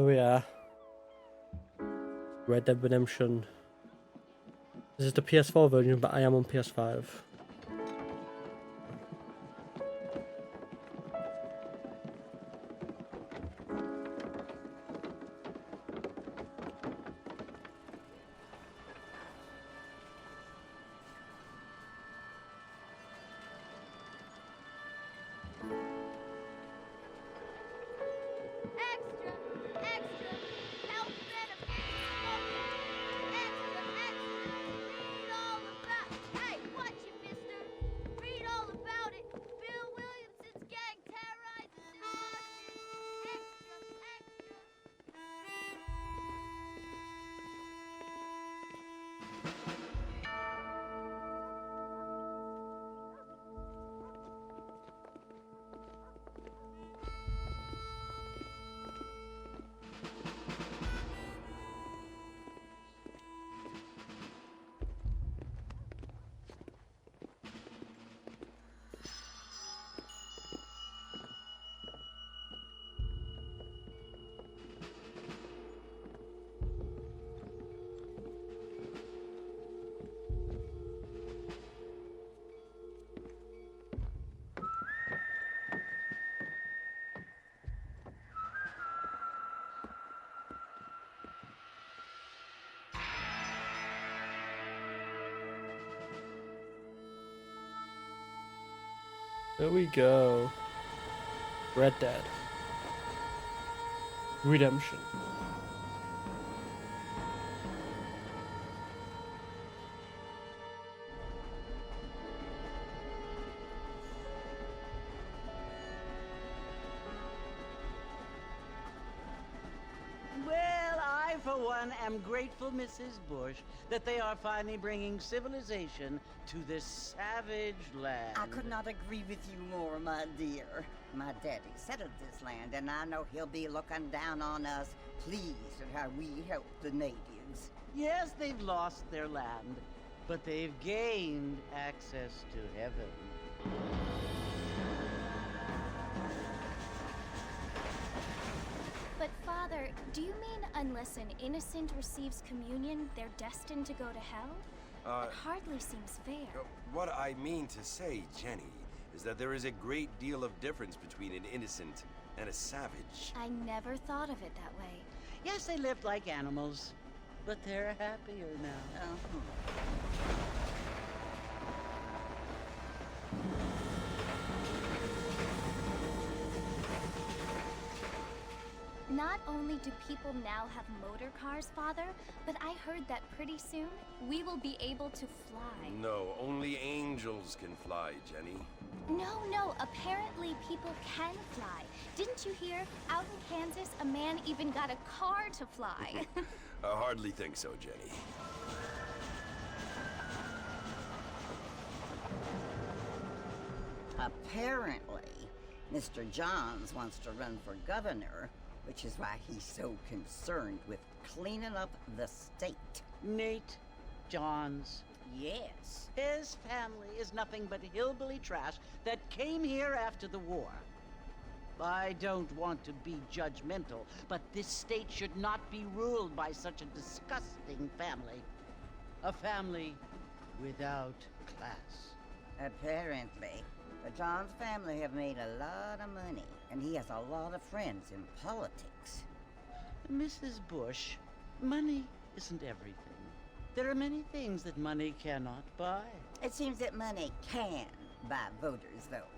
Oh yeah. Red Dead Redemption. This is the PS4 version, but I am on PS5. Extra, extra, health benefits. Extra, extra, read all about. Hey, watch it, mister. Read all about it. Bill Williamson's gang terrorizes this country. Extra, extra. There we go. Red Dead Redemption. Well, I, for one, am grateful, Mrs. Bush, that they are finally bringing civilization to this savage land. I could not agree with you more, my dear. My daddy settled this land, and I know he'll be looking down on us, pleased at how we help the natives. Yes, they've lost their land, but they've gained access to heaven. But Father, do you mean unless an innocent receives communion, they're destined to go to hell? That hardly seems fair. What I mean to say, Jenny, is that there is a great deal of difference between an innocent and a savage. I never thought of it that way. Yes, they lived like animals, but they're happier now. Not only do people now have motor cars, Father, but I heard that pretty soon we will be able to fly. No, only angels can fly, Jenny. No, apparently people can fly. Didn't you hear? Out in Kansas, a man even got a car to fly. I hardly think so, Jenny. Apparently, Mr. Johns wants to run for governor, which is why he's so concerned with cleaning up the state. Nate Johns. Yes. His family is nothing but hillbilly trash that came here after the war. I don't want to be judgmental, but this state should not be ruled by such a disgusting family. A family without class. Apparently, the Johns family have made a lot of money, and he has a lot of friends in politics. Mrs. Bush, money isn't everything. There are many things that money cannot buy. It seems that money can buy voters, though.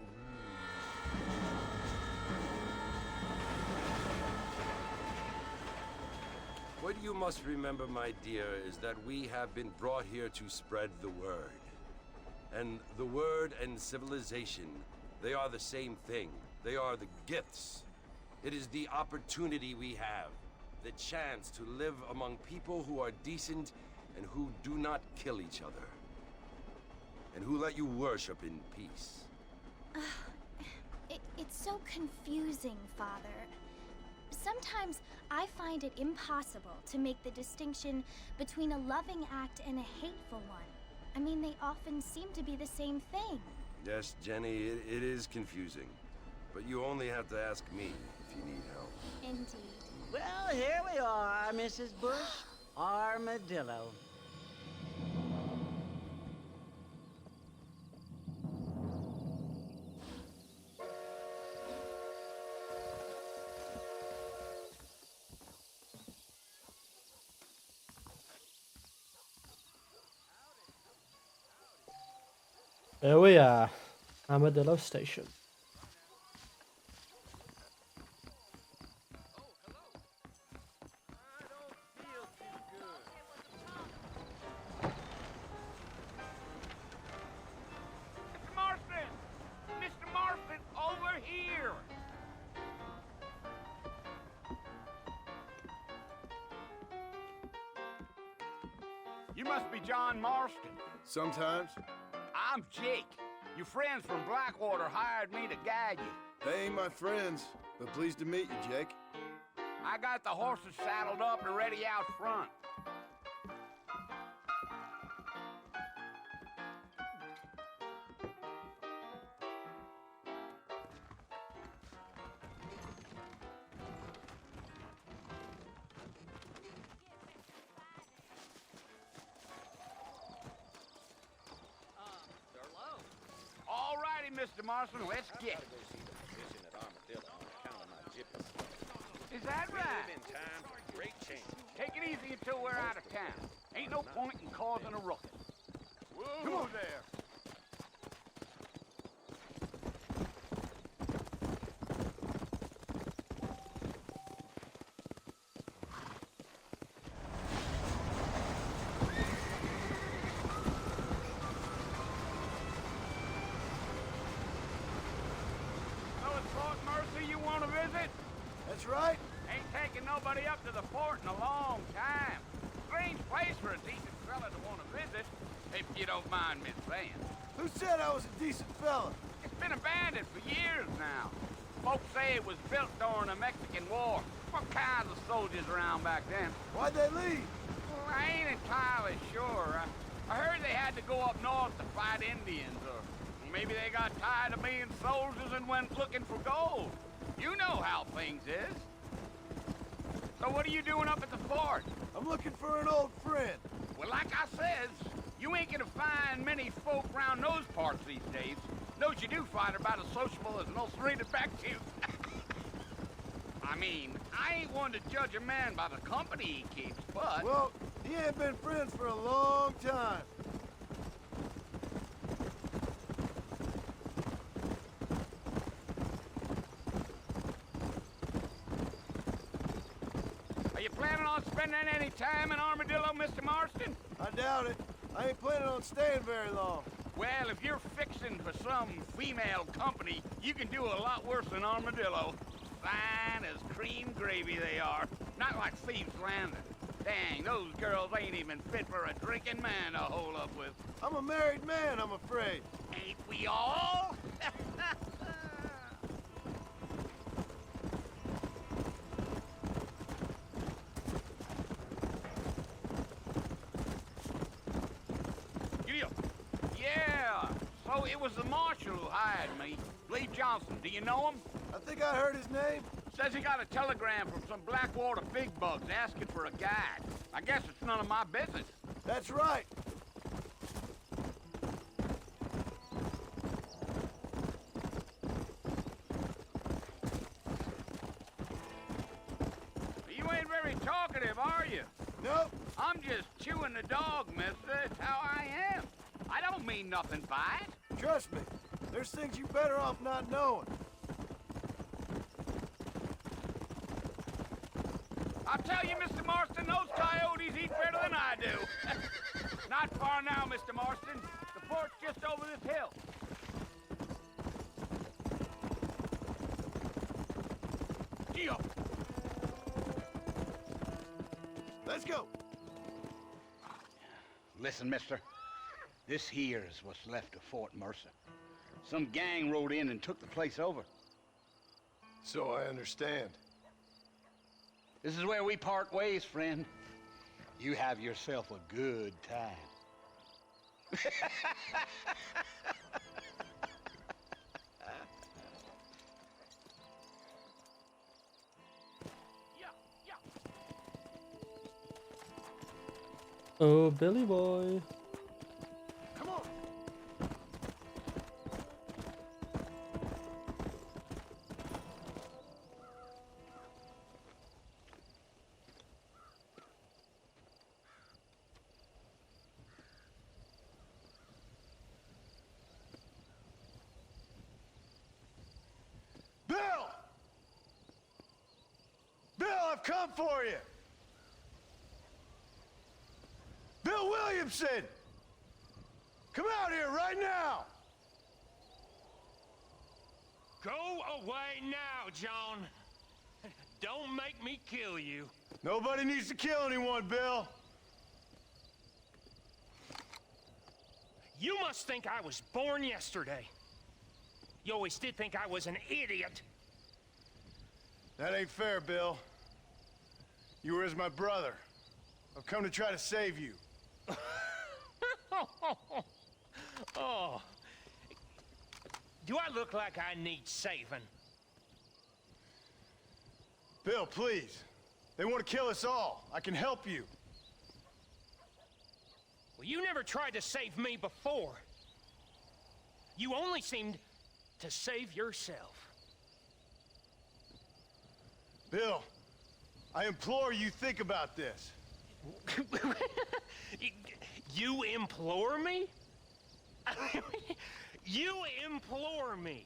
What you must remember, my dear, is that we have been brought here to spread the word. And the word and civilization, they are the same thing. They are the gifts. It is the opportunity we have, the chance to live among people who are decent and who do not kill each other. And who let you worship in peace. It's so confusing, Father. Sometimes I find it impossible to make the distinction between a loving act and a hateful one. I mean, they often seem to be the same thing. Yes, Jenny, it is confusing. But you only have to ask me if you need help. Indeed. Well, here we are, Mrs. Bush. Armadillo. There we are. Armadillo Station. Mr. Marston! Mr. Marston, over here! You must be John Marston. Sometimes. I'm Jake. Your friends from Blackwater hired me to guide you. They ain't my friends, but pleased to meet you, Jake. I got the horses saddled up and ready out front. All righty, Mr. Marston, let's get it. Is that right? Take it easy until we're out of town. Ain't no point in causing a ruckus. Come on there. So it's Fort Mercy you want to visit? That's right. Ain't taken nobody up to the fort in a long time. Strange place for a decent fella to want to visit, if you don't mind me saying. Who said I was a decent fella? It's been abandoned for years now. Folks say it was built during the Mexican War. What kinds of soldiers around back then? Why'd they leave? Well, I ain't entirely sure. I heard they had to go up north to fight Indians, or maybe they got tired of being soldiers and went looking for gold. You know how things is. So what are you doing up at the fort? I'm looking for an old friend. Well, like I says, you ain't gonna find many folk around those parts these days. Those you do find are about as sociable as most readed back to you. I mean, I ain't one to judge a man by the company he keeps, but... Well, he ain't been friends for a long time. Are you planning on spending any time in Armadillo, Mr. Marston? I doubt it. I ain't planning on staying very long. Well, if you're fixing for some female company, you can do a lot worse than Armadillo. Fine as cream gravy they are. Not like Thieves' Landing. Dang, those girls ain't even fit for a drinking man to hole up with. I'm a married man, I'm afraid. Ain't we all? Yeah, so it was the marshal who hired me. Lee Johnson, do you know him? I think I heard his name. Says he got a telegram from some Blackwater big bugs asking for a guide. I guess it's none of my business. That's right. You ain't very talkative, are you? Nope. I'm just chewing the dog, mister. It's how I am. I don't mean nothing by it. Trust me. There's things you better off not knowing. I'll tell you, Mr. Marston, those coyotes eat better than I do. Not far now, Mr. Marston. The fort's just over this hill. Gee-up. Let's go. Listen, mister. This here is what's left of Fort Mercer. Some gang rode in and took the place over. So I understand. This is where we part ways, friend. You have yourself a good time. Yeah, Oh, Billy boy. Come on. Bill! Bill, I've come for you! Bill Williamson! Come out here right now! Go away now, John. Don't make me kill you. Nobody needs to kill anyone, Bill. You must think I was born yesterday. You always did think I was an idiot. That ain't fair, Bill. You were as my brother. I've come to try to save you. Oh. Do I look like I need saving? Bill, please. They want to kill us all. I can help you. Well, you never tried to save me before. You only seemed to save yourself. Bill, I implore you think about this. You implore me? You implore me.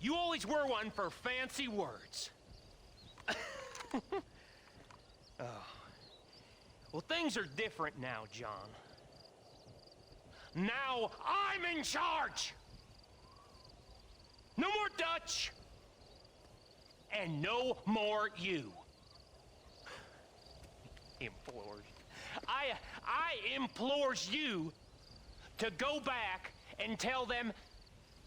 You always were one for fancy words. Oh. Well, things are different now, John. Now I'm in charge. No more Dutch. And no more you. Implores. I implores you to go back and tell them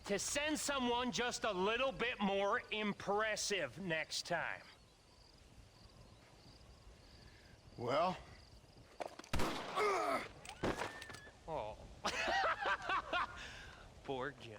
to send someone just a little bit more impressive next time. Well? Oh. Poor John.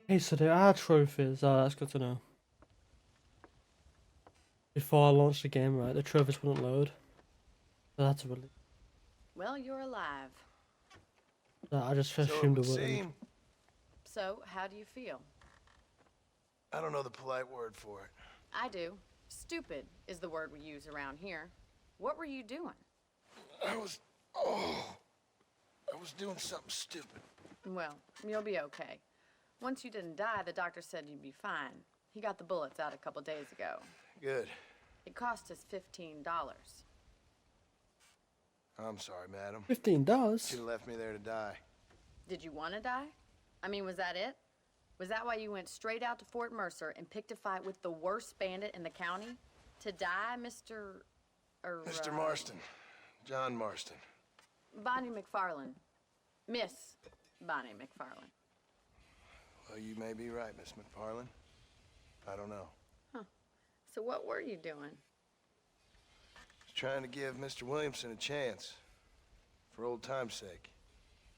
Hey, so there are trophies. Oh, that's good to know. Before I launched the game, right, the trophies wouldn't load. So that's a relief. Well, you're alive. I just So it assumed it would wouldn't. seem. So, how do you feel? I don't know the polite word for it. I do. Stupid is the word we use around here. What were you doing? I was doing something stupid. Well, you'll be okay. Once you didn't die, the doctor said you'd be fine. He got the bullets out a couple days ago. Good. It cost us $15. I'm sorry, madam. $15. Should have left me there to die. Did you want to die? I mean, was that it? Was that why you went straight out to Fort Mercer and picked a fight with the worst bandit in the county? To die, Mr. Mr. Marston. John Marston. Bonnie McFarlane. Miss Bonnie McFarlane. Well, you may be right, Miss McFarlane. I don't know. So what were you doing? Just trying to give Mr. Williamson a chance. For old time's sake.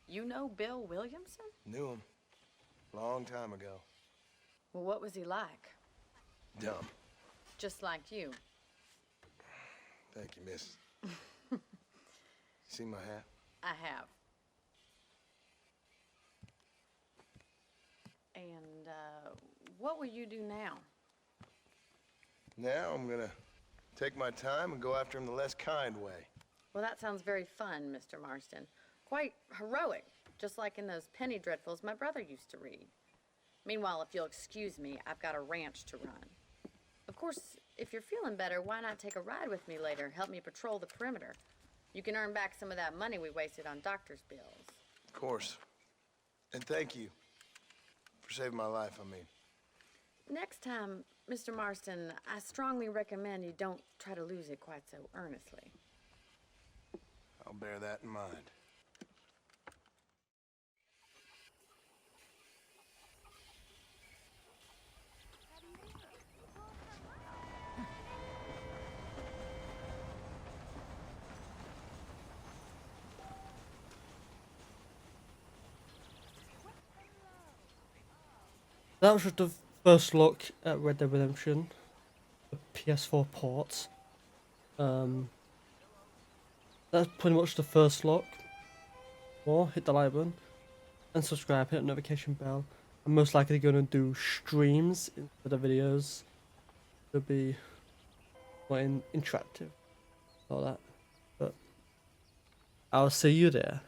You know Bill Williamson? Knew him. Long time ago. Well, what was he like? Dumb. Just like you. Thank you, miss. See my hat? I have. And, what will you do now? Now I'm gonna take my time and go after him the less kind way. Well, that sounds very fun, Mr. Marston. Quite heroic, just like in those penny dreadfuls my brother used to read. Meanwhile, if you'll excuse me, I've got a ranch to run. Of course, if you're feeling better, why not take a ride with me later? Help me patrol the perimeter. You can earn back some of that money we wasted on doctor's bills. Of course. And thank you for saving my life, I mean. Next time, Mr. Marston, I strongly recommend you don't try to lose it quite so earnestly. I'll bear that in mind. That was just the first look at Red Dead Redemption, the PS4 port. That's pretty much the first look. More, hit the like button and subscribe, hit the notification bell. I'm most likely going to do streams instead of videos. It'll be more interactive, all that. But I'll see you there.